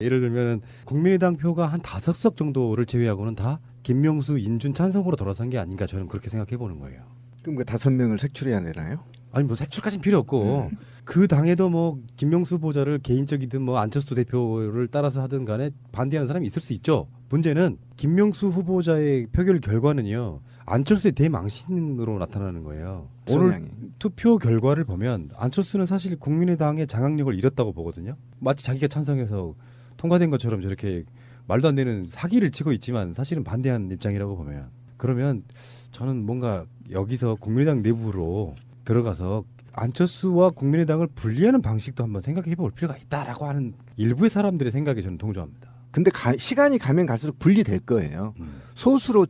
예를 들면 국민의당 표가 한 5석 정도를 제외하고는 다 김명수, 인준 찬성으로 돌아선 게 아닌가 저는 그렇게 생각해 보는 거예요. 그럼 그 5명을 색출해야 되나요? 아니 뭐 색출까지는 필요 없고 그 당에도 뭐 김명수 후보자를 개인적이든 뭐 안철수 대표를 따라서 하든 간에 반대하는 사람이 있을 수 있죠. 문제는 김명수 후보자의 표결 결과는요. 안철수의 대망신으로 나타나는 거예요. 성향이. 오늘 투표 결과를 보면 안철수는 사실 국민의당의 장악력을 잃었다고 보거든요. 마치 자기가 찬성해서 통과된 것처럼 저렇게 말도 안 되는 사기를 치고 있지만 사실은 반대한 입장이라고 보면 그러면 저는 뭔가 여기서 국민의당 내부로 들어가서 안철수와 국민의당을 분리하는 방식도 한번 생각해 볼 필요가 있다라고 하는 일부의 사람들의 생각에 저는 동조합니다. 근데 시간이 가면 갈수록 분리될 거예요. 소수로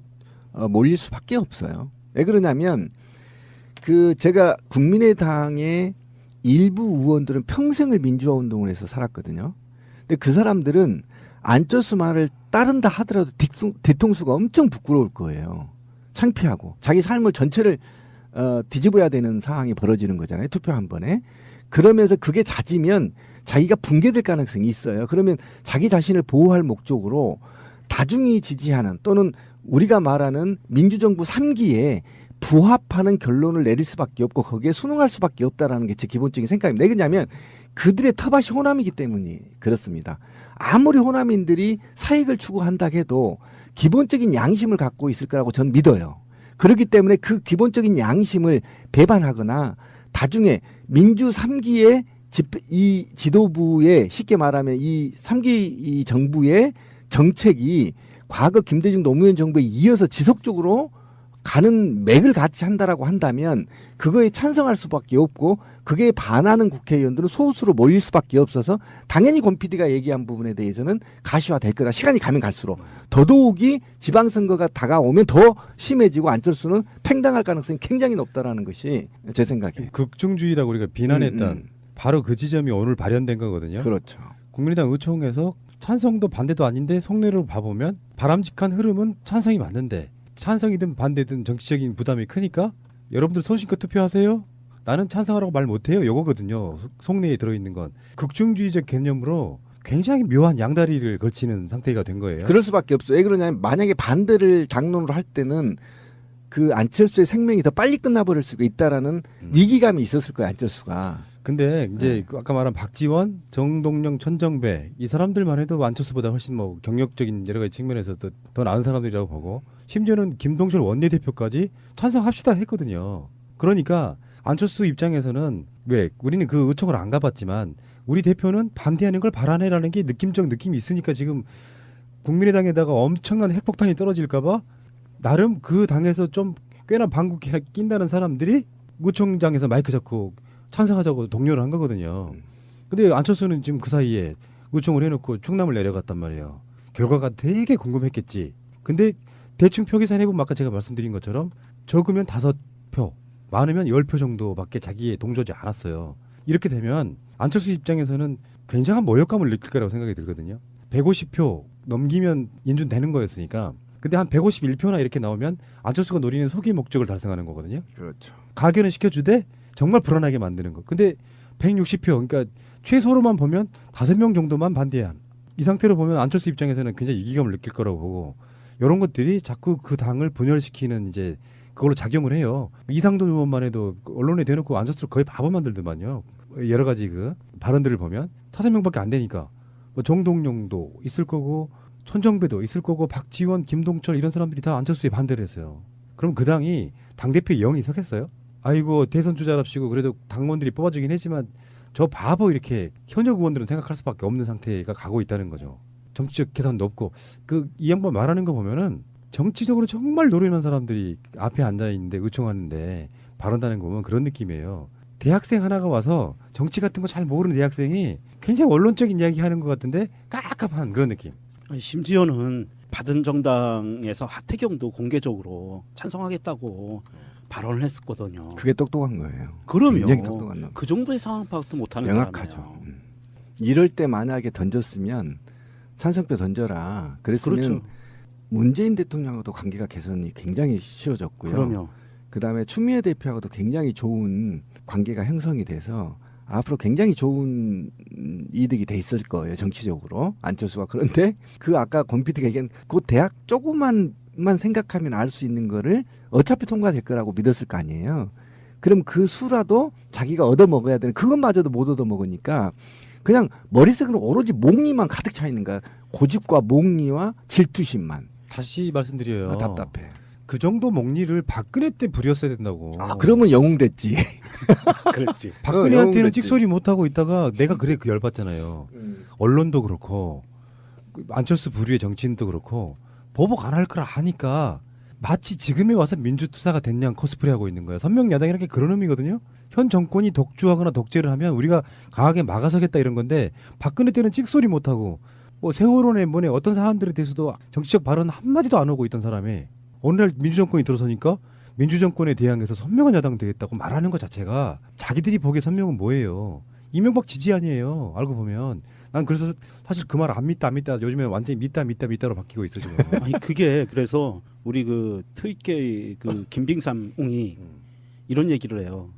몰릴 수밖에 없어요. 왜 그러냐면 그 제가 국민의당의 일부 의원들은 평생을 민주화 운동을 해서 살았거든요. 근데 그 사람들은 안철수 말을 따른다 하더라도 뒤통수가 엄청 부끄러울 거예요. 창피하고 자기 삶을 전체를 뒤집어야 되는 상황이 벌어지는 거잖아요. 투표 한 번에. 그러면서 그게 잦으면 자기가 붕괴될 가능성이 있어요. 그러면 자기 자신을 보호할 목적으로 다중이 지지하는 또는 우리가 말하는 민주정부 3기에 부합하는 결론을 내릴 수밖에 없고 거기에 순응할 수밖에 없다라는 게 제 기본적인 생각입니다. 왜냐하면 그들의 텃밭이 호남이기 때문이 그렇습니다. 아무리 호남인들이 사익을 추구한다 해도 기본적인 양심을 갖고 있을 거라고 저는 믿어요. 그렇기 때문에 그 기본적인 양심을 배반하거나 나중에 민주 3기의 이 지도부의 쉽게 말하면 이 3기 이 정부의 정책이 과거 김대중 노무현 정부에 이어서 지속적으로 가는 맥을 같이 한다라고 한다면 그거에 찬성할 수밖에 없고 그게 반하는 국회의원들은 소수로 몰릴 수밖에 없어서 당연히 권 PD가 얘기한 부분에 대해서는 가시화될 거다. 시간이 가면 갈수록 더더욱이 지방선거가 다가오면 더 심해지고 안철수는 팽당할 가능성이 굉장히 높다라는 것이 제 생각이에요. 극중주의라고 우리가 비난했던 바로 그 지점이 오늘 발현된 거거든요. 그렇죠. 국민의당 의총에서 찬성도 반대도 아닌데 속내로 봐보면 바람직한 흐름은 찬성이 맞는데 찬성이든 반대든 정치적인 부담이 크니까 여러분들 소신껏 투표하세요. 나는 찬성하라고 말 못해요. 요거거든요. 속내에 들어있는 건. 극중주의적 개념으로 굉장히 묘한 양다리를 걸치는 상태가 된 거예요. 그럴 수밖에 없어요. 왜 그러냐면 만약에 반대를 장론으로 할 때는 그 안철수의 생명이 더 빨리 끝나버릴 수가 있다라는 위기감이 있었을 거예요. 안철수가. 근데 이제 아까 말한 박지원, 정동영, 천정배 이 사람들만 해도 안철수보다 훨씬 뭐 경력적인 여러 가지 측면에서 더 나은 사람들이라고 보고 심지어는 김동철 원내대표까지 찬성합시다 했거든요. 그러니까 안철수 입장에서는 왜 우리는 그 의총을 안 가봤지만 우리 대표는 반대하는 걸 바라네라는 게 느낌적 느낌이 있으니까 지금 국민의당에다가 엄청난 핵폭탄이 떨어질까 봐 나름 그 당에서 좀 꽤나 방귀 낀다는 사람들이 의총장에서 마이크 잡고 찬성하자고 독려를 한 거거든요. 근데 안철수는 지금 그 사이에 의총을 해놓고 충남을 내려갔단 말이에요. 결과가 되게 궁금했겠지. 근데 대충 표 계산해보면 아까 제가 말씀드린 것처럼 적으면 5표, 많으면 10표 정도밖에 자기의 동조하지 않았어요. 이렇게 되면 안철수 입장에서는 굉장한 모욕감을 느낄 거라고 생각이 들거든요. 150표 넘기면 인준되는 거였으니까. 근데 한 151표나 이렇게 나오면 안철수가 노리는 소기 목적을 달성하는 거거든요. 그렇죠. 가결은 시켜주되 정말 불안하게 만드는 거. 근데 160표, 그러니까 최소로만 보면 5명 정도만 반대한. 이 상태로 보면 안철수 입장에서는 굉장히 위기감을 느낄 거라고 보고 이런 것들이 자꾸 그 당을 분열시키는 이제 그걸로 작용을 해요. 이상돈 의원만 해도 언론에 대놓고 안철수를 거의 바보 만들더만요. 여러 가지 그 발언들을 보면 5명밖에 안 되니까 뭐 정동영도 있을 거고 천정배도 있을 거고 박지원, 김동철 이런 사람들이 다 안철수에 반대를 했어요. 그럼 그 당이 당대표에 영이 서겠어요? 아이고 대선 주자랍시고 그래도 당원들이 뽑아주긴 했지만 저 바보 이렇게 현역 의원들은 생각할 수밖에 없는 상태가 가고 있다는 거죠. 정치적 계산도 없고 이 양반 말하는 거 보면은 정치적으로 정말 노련한 사람들이 앞에 앉아 있는데 의총하는데 발언하는 거 보면 그런 느낌이에요. 대학생 하나가 와서 정치 같은 거 잘 모르는 대학생이 굉장히 원론적인 이야기 하는 것 같은데 깝깝한 그런 느낌. 심지어는 받은 정당에서 하태경도 공개적으로 찬성하겠다고 발언을 했었거든요. 그게 똑똑한 거예요. 그러면 굉장히 똑똑한 놈. 그 정도의 상황 파악도 못하는 명확하죠. 사람이에요. 이럴 때 만약에 던졌으면 찬성표 던져라. 그랬으면 그렇죠. 문재인 대통령하고도 관계가 개선이 굉장히 쉬워졌고요. 그럼요. 그다음에 추미애 대표하고도 굉장히 좋은 관계가 형성이 돼서 앞으로 굉장히 좋은 이득이 돼 있을 거예요. 정치적으로. 안철수가. 그런데 그 아까 권PD가 얘기한 그 대학 조금만 생각하면 알 수 있는 거를 어차피 통과될 거라고 믿었을 거 아니에요. 그럼 그 수라도 자기가 얻어먹어야 되는 그것마저도 못 얻어먹으니까 그냥 머릿속으로 오로지 목리만 가득 차 있는 거야. 고집과 목리와 질투심만. 다시 말씀드려요. 답답해. 그 정도 목리를 박근혜 때 부렸어야 된다고. 그러면 영웅됐지. 그랬지. 박근혜한테는 영웅됐지. 찍소리 못하고 있다가 내가 그래 그 열받잖아요. 언론도 그렇고 그 안철수 부류의 정치인도 그렇고 보복 안 할 거라 하니까 마치 지금에 와서 민주투사가 됐냐 코스프레하고 있는 거예요. 선명야당이라는 게 그런 의미거든요. 현 정권이 독주하거나 독재를 하면 우리가 강하게 막아서겠다 이런 건데 박근혜 때는 찍소리 못하고 뭐 세월호네 뭐네 어떤 사안들에 대해서도 정치적 발언 한마디도 안 하고 있던 사람이 오늘날 민주정권이 들어서니까 민주정권에 대항해서 선명한 야당 되겠다고 말하는 것 자체가 자기들이 보기에 선명은 뭐예요. 이명박 지지 아니에요. 알고 보면. 난 그래서 사실 그 말 안 믿다 요즘에 완전히 믿다로 바뀌고 있어 지금. 아니 그게 그래서 우리 그 트윗계 그 김빙삼웅이 이런 얘기를 해요.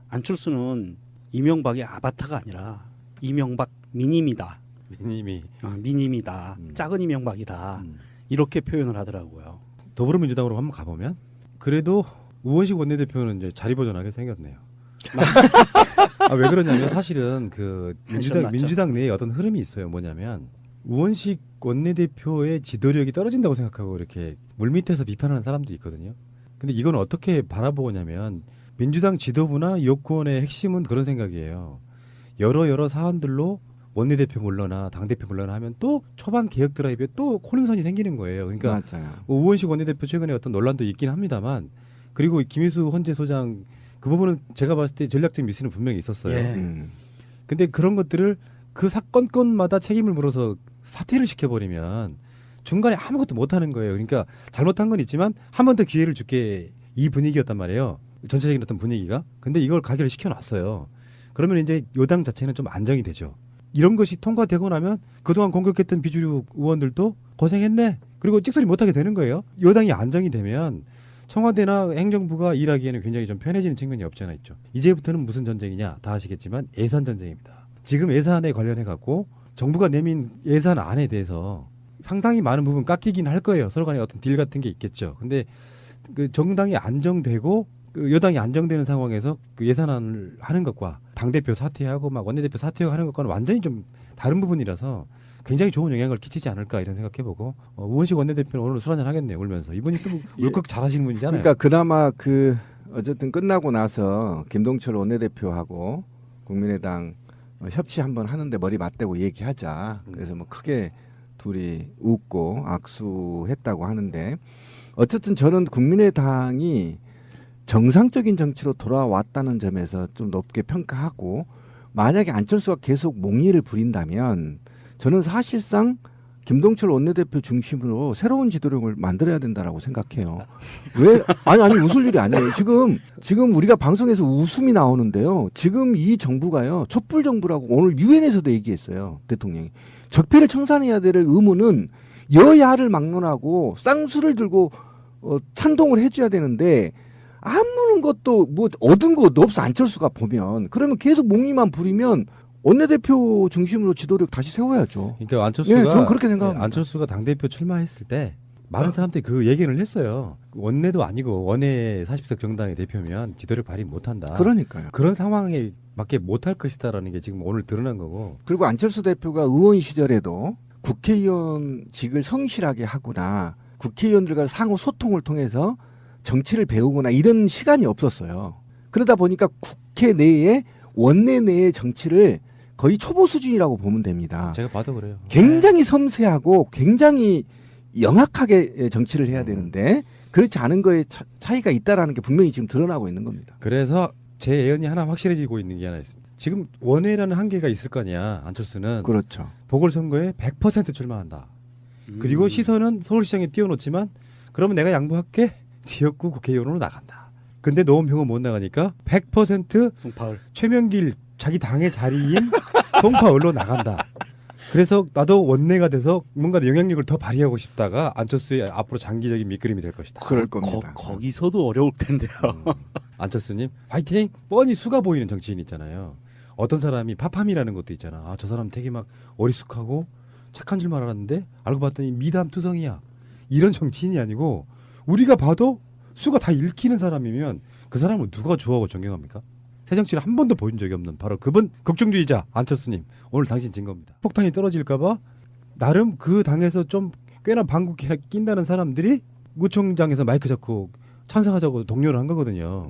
안철수는 이명박의 아바타가 아니라 이명박 미님이다. 미님이다. 작은 이명박이다. 이렇게 표현을 하더라고요. 더불어민주당으로 한번 가보면 그래도 우원식 원내대표는 이제 자리 보존하게 생겼네요. 왜 그러냐면 사실은 그 민주당 내에 어떤 흐름이 있어요. 뭐냐면 우원식 원내대표의 지도력이 떨어진다고 생각하고 이렇게 물밑에서 비판하는 사람도 있거든요. 근데 이건 어떻게 바라보냐면 민주당 지도부나 여권의 핵심은 그런 생각이에요. 여러 사안들로 원내대표 물러나 당대표 물러나 하면 또 초반 개혁 드라이브에 또 혼선이 생기는 거예요. 그러니까 맞아요. 우원식 원내대표 최근에 어떤 논란도 있긴 합니다만 그리고 김희수 헌재 소장 그 부분은 제가 봤을 때 전략적 미스는 분명히 있었어요. 예. 근데 그런 것들을 그 사건마다 책임을 물어서 사퇴를 시켜버리면 중간에 아무것도 못하는 거예요. 그러니까 잘못한 건 있지만 한 번 더 기회를 줄게 이 분위기였단 말이에요. 전체적인 어떤 분위기가. 근데 이걸 가결을 시켜놨어요. 그러면 이제 여당 자체는 좀 안정이 되죠. 이런 것이 통과되고 나면 그동안 공격했던 비주류 의원들도 고생했네. 그리고 찍소리 못하게 되는 거예요. 여당이 안정이 되면 청와대나 행정부가 일하기에는 굉장히 좀 편해지는 측면이 없지 않아 있죠. 이제부터는 무슨 전쟁이냐 다 아시겠지만 예산 전쟁입니다. 지금 예산에 관련해 갖고 정부가 내민 예산안에 대해서 상당히 많은 부분 깎이긴 할 거예요. 서로 간에 어떤 딜 같은 게 있겠죠. 근데 그 정당이 안정되고 그 여당이 안정되는 상황에서 그 예산안을 하는 것과 당대표 사퇴하고 막 원내대표 사퇴하고 하는 것과는 완전히 좀 다른 부분이라서 굉장히 좋은 영향을 끼치지 않을까 이런 생각해보고 우원식 원내대표는 오늘 술 한잔 하겠네요. 울면서. 이분이 또 울컥 잘하시는 분이잖아요. 그러니까 그나마 그 어쨌든 끝나고 나서 김동철 원내대표하고 국민의당 협치 한번 하는데 머리 맞대고 얘기하자. 그래서 뭐 크게 둘이 웃고 악수했다고 하는데 어쨌든 저는 국민의당이 정상적인 정치로 돌아왔다는 점에서 좀 높게 평가하고 만약에 안철수가 계속 몽리를 부린다면 저는 사실상 김동철 원내대표 중심으로 새로운 지도력을 만들어야 된다라고 생각해요. 왜? 아니 웃을 일이 아니에요. 지금 우리가 방송에서 웃음이 나오는데요. 지금 이 정부가요. 촛불 정부라고 오늘 유엔에서도 얘기했어요. 대통령이. 적폐를 청산해야 될 의무는 여야를 막론하고 쌍수를 들고 찬동을 해줘야 되는데 아무런 것도 뭐 얻은 것도 없어. 안철수가 보면. 그러면 계속 몽리만 부리면 원내대표 중심으로 지도력 다시 세워야죠. 그러니까 안철수가 예, 저는 그렇게 생각합니다. 안철수가 당대표 출마했을 때 많은 사람들이 그 얘기를 했어요. 원내도 아니고 원외 40석 정당의 대표면 지도력 발휘 못한다. 그러니까요. 그런 상황에 맞게 못할 것이다라는 게 지금 오늘 드러난 거고. 그리고 안철수 대표가 의원 시절에도 국회의원직을 성실하게 하거나 국회의원들과 상호 소통을 통해서 정치를 배우거나 이런 시간이 없었어요. 그러다 보니까 국회 내에 원내 내의 정치를 거의 초보 수준이라고 보면 됩니다. 제가 봐도 그래요. 굉장히 섬세하고 굉장히 영악하게 정치를 해야 되는데 그렇지 않은 거에 차이가 있다라는 게 분명히 지금 드러나고 있는 겁니다. 그래서 제 예언이 하나 확실해지고 있는 게 하나 있습니다. 지금 원외라는 한계가 있을 거 아니야. 안철수는 그렇죠. 보궐선거에 100% 출마한다. 그리고 시선은 서울시장에 띄워놓지만 그러면 내가 양보할게. 지역구 국회의원으로 나간다. 근데 노원평은 못 나가니까 100% 송파울. 최명길 자기 당의 자리인 송파울로 나간다. 그래서 나도 원내가 돼서 뭔가 영향력을 더 발휘하고 싶다가 안철수의 앞으로 장기적인 밑그림이 될 것이다. 그럴 겁니다. 거기서도 어려울 텐데요. 안철수님 화이팅! 뻔히 수가 보이는 정치인 있잖아요. 어떤 사람이 파팜이라는 것도 있잖아. 아, 저 사람 되게 막 어리숙하고 착한 줄만 알았는데 알고 봤더니 미담 투성이야. 이런 정치인이 아니고 우리가 봐도 수가 다 읽히는 사람이면 그 사람을 누가 좋아하고 존경합니까? 새정치를 한 번도 보여준 적이 없는 바로 그분 국정주의자 안철수님. 오늘 당신 진 겁니다. 폭탄이 떨어질까봐 나름 그 당에서 좀 꽤나 방귀 낀다는 사람들이 구청장에서 마이크 잡고 찬성하자고 독려를 한 거거든요.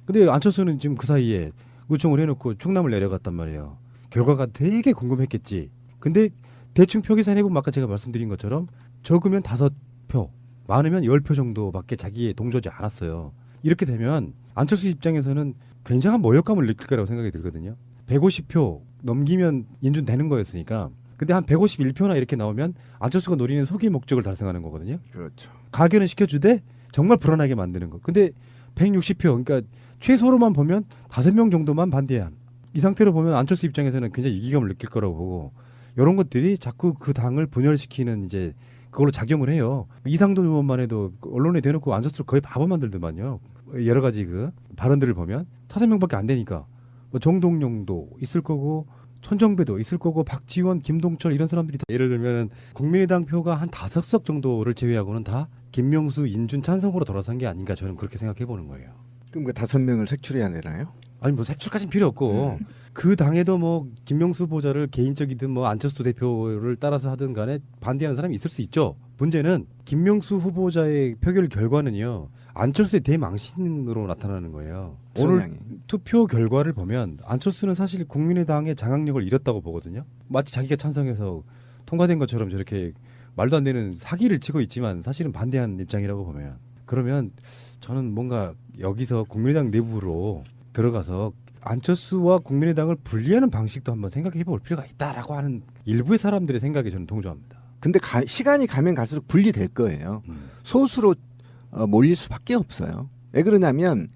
근데 안철수는 지금 그 사이에 구청을 해놓고 충남을 내려갔단 말이에요. 결과가 되게 궁금했겠지. 근데 대충 표 계산해보면 아까 제가 말씀드린 것처럼 적으면 5표, 많으면 10표 정도밖에 자기의 동조하지 않았어요. 이렇게 되면 안철수 입장에서는 굉장한 모욕감을 느낄 거라고 생각이 들거든요. 150표 넘기면 인준되는 거였으니까. 근데 한 151표나 이렇게 나오면 안철수가 노리는 소기 목적을 달성하는 거거든요. 그렇죠. 가결은 시켜주되 정말 불안하게 만드는 거. 근데 160표, 그러니까 최소로만 보면 5명 정도만 반대한. 이 상태로 보면 안철수 입장에서는 굉장히 위기감을 느낄 거라고 보고 이런 것들이 자꾸 그 당을 분열시키는 이제 그걸로 작용을 해요. 이상돈 의원만 해도 언론에 대놓고 안철수를 거의 바보 만들더만요. 여러 가지 그 발언들을 보면 5명밖에 안 되니까 뭐 정동영도 있을 거고 천정배도 있을 거고 박지원, 김동철 이런 사람들이 다 예를 들면 국민의당 표가 한 5석 정도를 제외하고는 다 김명수, 인준 찬성으로 돌아선 게 아닌가 저는 그렇게 생각해 보는 거예요. 그럼 그 5명을 색출해야 되나요? 아니 뭐 색출까지는 필요 없고 그 당에도 뭐 김명수 후보자를 개인적이든 뭐 안철수 대표를 따라서 하든 간에 반대하는 사람이 있을 수 있죠. 문제는 김명수 후보자의 표결 결과는요. 안철수의 대망신으로 나타나는 거예요. 오늘 투표 결과를 보면 안철수는 사실 국민의당의 장악력을 잃었다고 보거든요. 마치 자기가 찬성해서 통과된 것처럼 저렇게 말도 안 되는 사기를 치고 있지만 사실은 반대한 입장이라고 보면 그러면 저는 뭔가 여기서 국민의당 내부로 들어가서 안철수와 국민의당을 분리하는 방식도 한번 생각해 볼 필요가 있다라고 하는 일부의 사람들의 생각에 저는 동조합니다. 근데 시간이 가면 갈수록 분리될 거예요. 소수로 몰릴 수밖에 없어요. 왜 그러냐면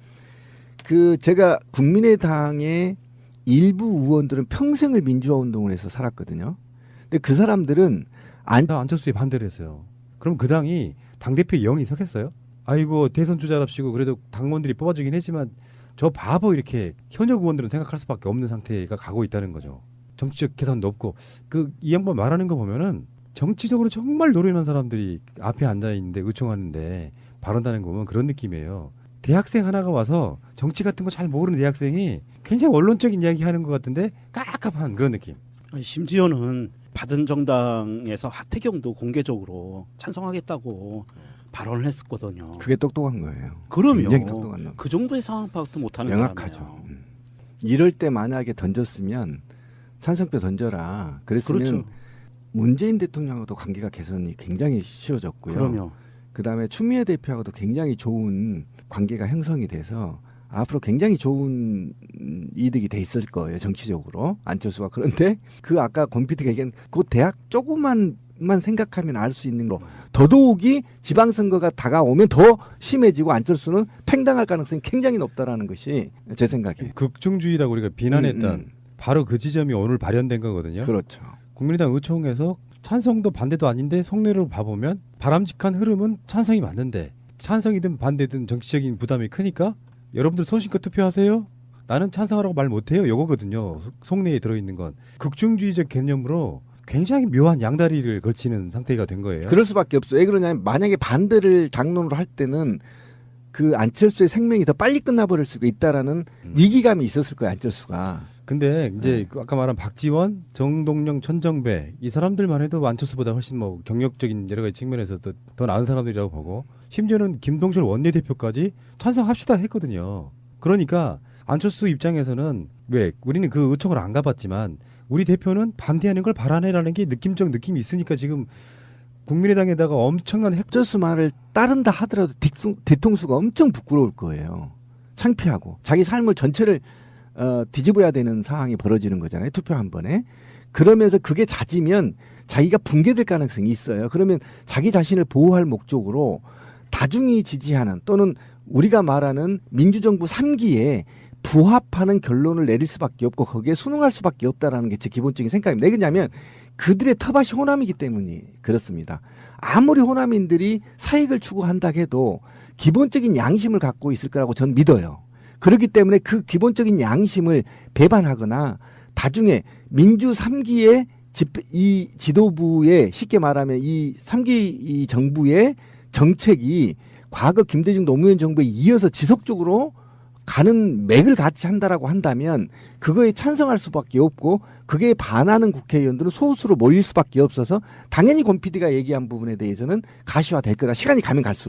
그 제가 국민의당의 일부 의원들은 평생을 민주화 운동을 해서 살았거든요. 근데 그 사람들은 안철수에 반대를 했어요. 그럼 그 당이 당대표에 영이 서겠어요? 아이고 대선 주자랍시고 그래도 당원들이 뽑아주긴 했지만 저 바보 이렇게 현역 의원들은 생각할 수밖에 없는 상태가 가고 있다는 거죠. 정치적 계산도 없고 이 양반 말하는 거 보면은 정치적으로 정말 노련한 사람들이 앞에 앉아 있는데 의총하는데 발언하는 거 보면 그런 느낌이에요. 대학생 하나가 와서 정치 같은 거 잘 모르는 대학생이 굉장히 원론적인 이야기 하는 것 같은데 깝깝한 그런 느낌. 아니, 심지어는 받은 정당에서 하태경도 공개적으로 찬성하겠다고 발언을 했었거든요. 그게 똑똑한 거예요. 그러면 굉장히 똑똑한 거. 그 정도의 상황 파악도 못하는 명확하죠. 사람이에요. 이럴 때 만약에 던졌으면 찬성표 던져라. 그랬으면 그렇죠. 문재인 대통령하고도 관계가 개선이 굉장히 쉬워졌고요. 그럼요. 그다음에 추미애 대표하고도 굉장히 좋은 관계가 형성이 돼서 앞으로 굉장히 좋은 이득이 돼 있을 거예요. 정치적으로. 안철수가. 그런데 그 아까 권PD가 얘기한 그 대학 조금만 생각하면 알 수 있는 거. 더더욱이 지방선거가 다가오면 더 심해지고 안철수는 팽당할 가능성이 굉장히 높다라는 것이 제 생각이에요. 극중주의라고 우리가 비난했던 바로 그 지점이 오늘 발현된 거거든요. 그렇죠. 국민의당 의총에서 찬성도 반대도 아닌데 속내로 봐보면 바람직한 흐름은 찬성이 맞는데 찬성이든 반대든 정치적인 부담이 크니까 여러분들 소신껏 투표하세요. 나는 찬성하라고 말 못해요. 요거거든요. 속내에 들어있는 건. 극중주의적 개념으로 굉장히 묘한 양다리를 걸치는 상태가 된 거예요. 그럴 수밖에 없어요. 왜 그러냐면 만약에 반대를 당론으로 할 때는 그 안철수의 생명이 더 빨리 끝나버릴 수가 있다라는 위기감이 있었을 거예요. 안철수가. 근데 이제 아까 말한 박지원, 정동영, 천정배 이 사람들만 해도 안철수보다 훨씬 뭐 경력적인 여러 가지 측면에서 더 나은 사람들이라고 보고 심지어는 김동철 원내대표까지 찬성합시다 했거든요. 그러니까 안철수 입장에서는 왜 우리는 그 의총을 안 가봤지만 우리 대표는 반대하는 걸 바라네라는 게 느낌적 느낌이 있으니까 지금 국민의당에다가 엄청난 안철수 말을 따른다 하더라도 뒤통수가 엄청 부끄러울 거예요. 창피하고 자기 삶을 전체를 뒤집어야 되는 상황이 벌어지는 거잖아요. 투표 한 번에. 그러면서 그게 잦으면 자기가 붕괴될 가능성이 있어요. 그러면 자기 자신을 보호할 목적으로 다중이 지지하는 또는 우리가 말하는 민주정부 3기에 부합하는 결론을 내릴 수밖에 없고 거기에 순응할 수밖에 없다라는 게 제 기본적인 생각입니다. 왜냐하면 그들의 텃밭이 호남이기 때문이 그렇습니다. 아무리 호남인들이 사익을 추구한다 해도 기본적인 양심을 갖고 있을 거라고 저는 믿어요. 그렇기 때문에 그 기본적인 양심을 배반하거나 나중에 민주 3기의 이 지도부의 쉽게 말하면 이 3기 이 정부의 정책이 과거 김대중 노무현 정부에 이어서 지속적으로 가는 맥을 같이 한다라고 한다면 그거에 찬성할 수밖에 없고 그게 반하는 국회의원들은 소수로 몰릴 수밖에 없어서 당연히 권 PD가 얘기한 부분에 대해서는 가시화될 거다. 시간이 가면 갈수록.